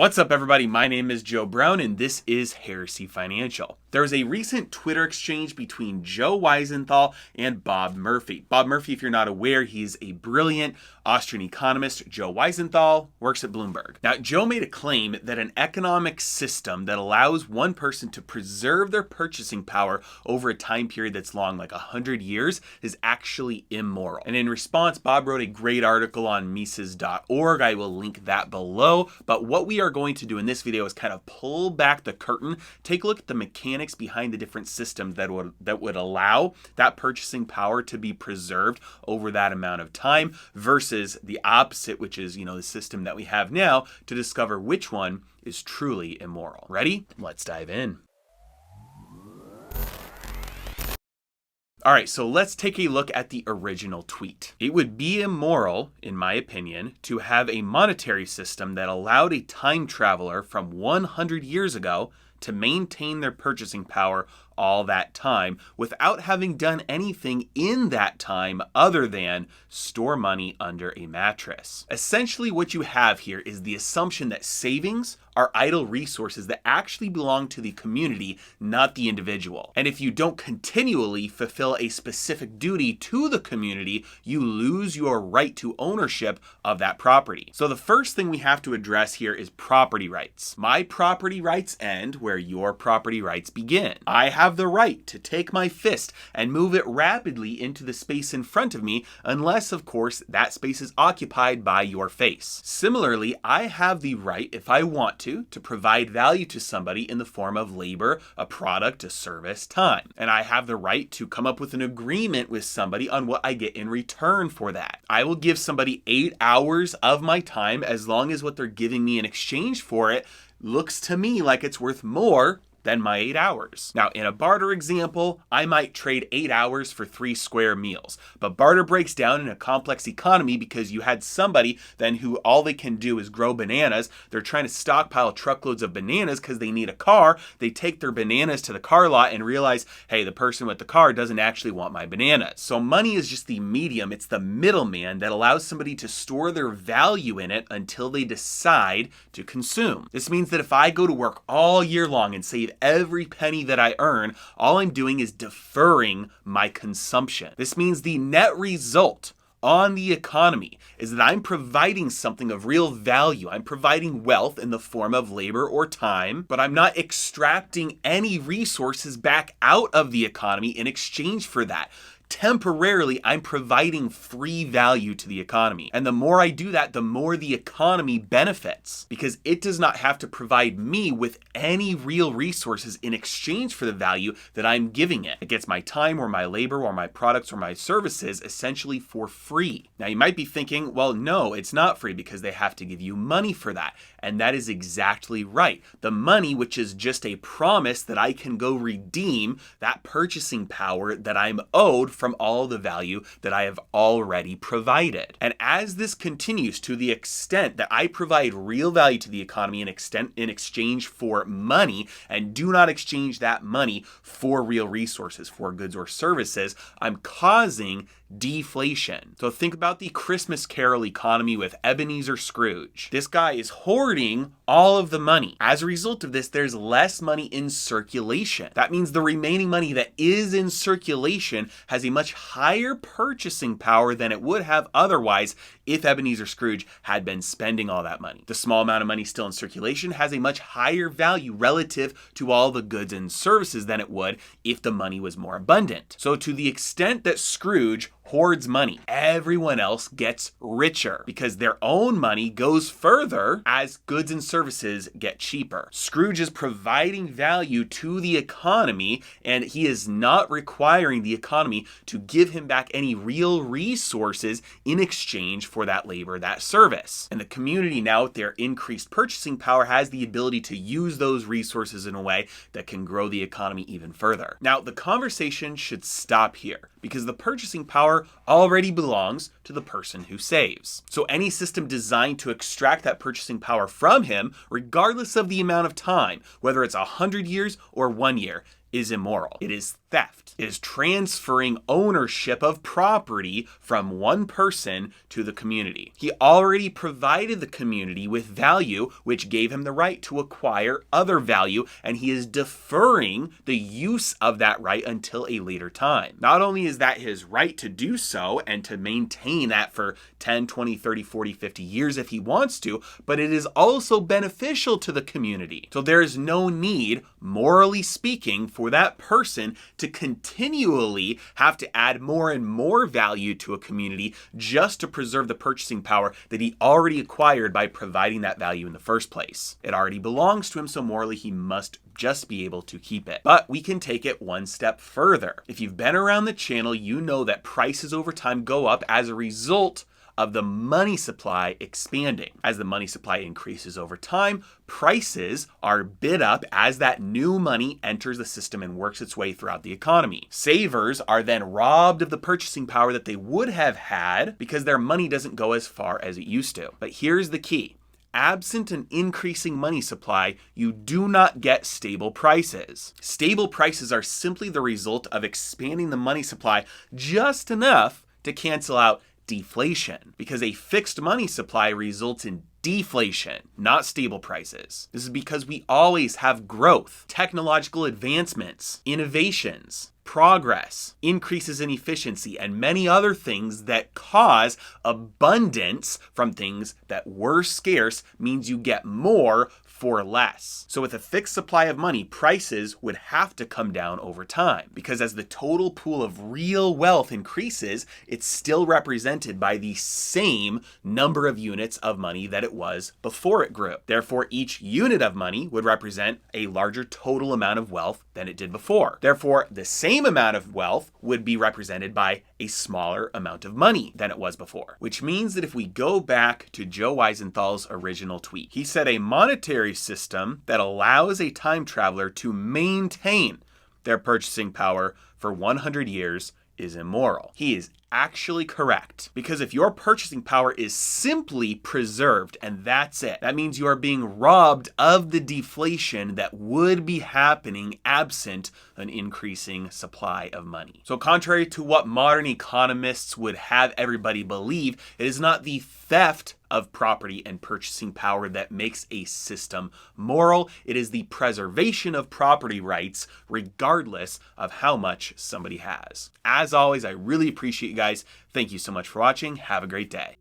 What's up, everybody? My name is Joe Brown, and this is Heresy Financial. There was a recent Twitter exchange between Joe Weisenthal and Bob Murphy. Bob Murphy, if you're not aware, he's a brilliant Austrian economist. Joe Weisenthal works at Bloomberg. Now, Joe made a claim that an economic system that allows one person to preserve their purchasing power over a time period that's long, like 100 years, is actually immoral. And in response, Bob wrote a great article on Mises.org. I will link that below. But what we are going to do in this video is kind of pull back the curtain, take a look at the mechanics behind the different systems that would allow that purchasing power to be preserved over that amount of time versus the opposite, which is, the system that we have now, to discover which one is truly immoral. Ready? Let's dive in. All right, so let's take a look at the original tweet. It would be immoral, in my opinion, to have a monetary system that allowed a time traveler from 100 years ago to maintain their purchasing power all that time without having done anything in that time other than store money under a mattress. Essentially, what you have here is the assumption that savings are idle resources that actually belong to the community, not the individual. And if you don't continually fulfill a specific duty to the community, you lose your right to ownership of that property. So the first thing we have to address here is property rights. My property rights end where your property rights begin. I have the right to take my fist and move it rapidly into the space in front of me, unless, of course, that space is occupied by your face. Similarly, I have the right, if I want to provide value to somebody in the form of labor, a product, a service, time. And I have the right to come up with an agreement with somebody on what I get in return for that. I will give somebody 8 hours of my time as long as what they're giving me in exchange for it looks to me like it's worth more than my 8 hours. Now, in a barter example, I might trade 8 hours for 3 square meals. But barter breaks down in a complex economy because you had somebody then who all they can do is grow bananas. They're trying to stockpile truckloads of bananas because they need a car. They take their bananas to the car lot and realize, hey, the person with the car doesn't actually want my bananas. So money is just the medium. It's the middleman that allows somebody to store their value in it until they decide to consume. This means that if I go to work all year long and save every penny that I earn, all I'm doing is deferring my consumption. This means the net result on the economy is that I'm providing something of real value. I'm providing wealth in the form of labor or time, but I'm not extracting any resources back out of the economy in exchange for that. Temporarily, I'm providing free value to the economy. And the more I do that, the more the economy benefits because it does not have to provide me with any real resources in exchange for the value that I'm giving it. It gets my time or my labor or my products or my services essentially for free. Now, you might be thinking, well, no, it's not free because they have to give you money for that. And that is exactly right. The money, which is just a promise that I can go redeem that purchasing power that I'm owed from all the value that I have already provided. And as this continues to the extent that I provide real value to the economy in exchange for money and do not exchange that money for real resources, for goods or services, I'm causing deflation. So think about the Christmas Carol economy with Ebenezer Scrooge. This guy is hoarding all of the money. As a result of this, there's less money in circulation. That means the remaining money that is in circulation has a much higher purchasing power than it would have otherwise if Ebenezer Scrooge had been spending all that money. The small amount of money still in circulation has a much higher value relative to all the goods and services than it would if the money was more abundant. So to the extent that Scrooge hoards money, everyone else gets richer because their own money goes further as goods and services get cheaper. Scrooge is providing value to the economy and he is not requiring the economy to give him back any real resources in exchange for that labor, that service. And the community now with their increased purchasing power has the ability to use those resources in a way that can grow the economy even further. Now, the conversation should stop here because the purchasing power already belongs to the person who saves. So any system designed to extract that purchasing power from him, regardless of the amount of time, whether it's 100 years or 1 year, is immoral. It is theft. It is transferring ownership of property from one person to the community. He already provided the community with value, which gave him the right to acquire other value, and he is deferring the use of that right until a later time. Not only is that his right to do so and to maintain that for 10, 20, 30, 40, 50 years if he wants to, but it is also beneficial to the community. So there is no need, morally speaking, for that person to continually have to add more and more value to a community just to preserve the purchasing power that he already acquired by providing that value in the first place. It already belongs to him, so morally he must just be able to keep it. But we can take it one step further. If you've been around the channel, you know that prices over time go up as a result of the money supply expanding. As the money supply increases over time, prices are bid up as that new money enters the system and works its way throughout the economy. Savers are then robbed of the purchasing power that they would have had because their money doesn't go as far as it used to. But here's the key. Absent an increasing money supply, you do not get stable prices. Stable prices are simply the result of expanding the money supply just enough to cancel out deflation, because a fixed money supply results in deflation, not stable prices. This is because we always have growth, technological advancements, innovations, progress, increases in efficiency, and many other things that cause abundance from things that were scarce means you get more for less. So with a fixed supply of money, prices would have to come down over time, because as the total pool of real wealth increases, it's still represented by the same number of units of money that it was before it grew. Therefore, each unit of money would represent a larger total amount of wealth than it did before. Therefore, the same amount of wealth would be represented by a smaller amount of money than it was before. Which means that if we go back to Joe Weisenthal's original tweet, he said a monetary system that allows a time traveler to maintain their purchasing power for 100 years is immoral. He is actually correct, because if your purchasing power is simply preserved and that's it, that means you are being robbed of the deflation that would be happening absent an increasing supply of money. So contrary to what modern economists would have everybody believe, it is not the theft of property and purchasing power that makes a system moral. It is the preservation of property rights regardless of how much somebody has. As always, I really appreciate you guys. Thank you so much for watching. Have a great day.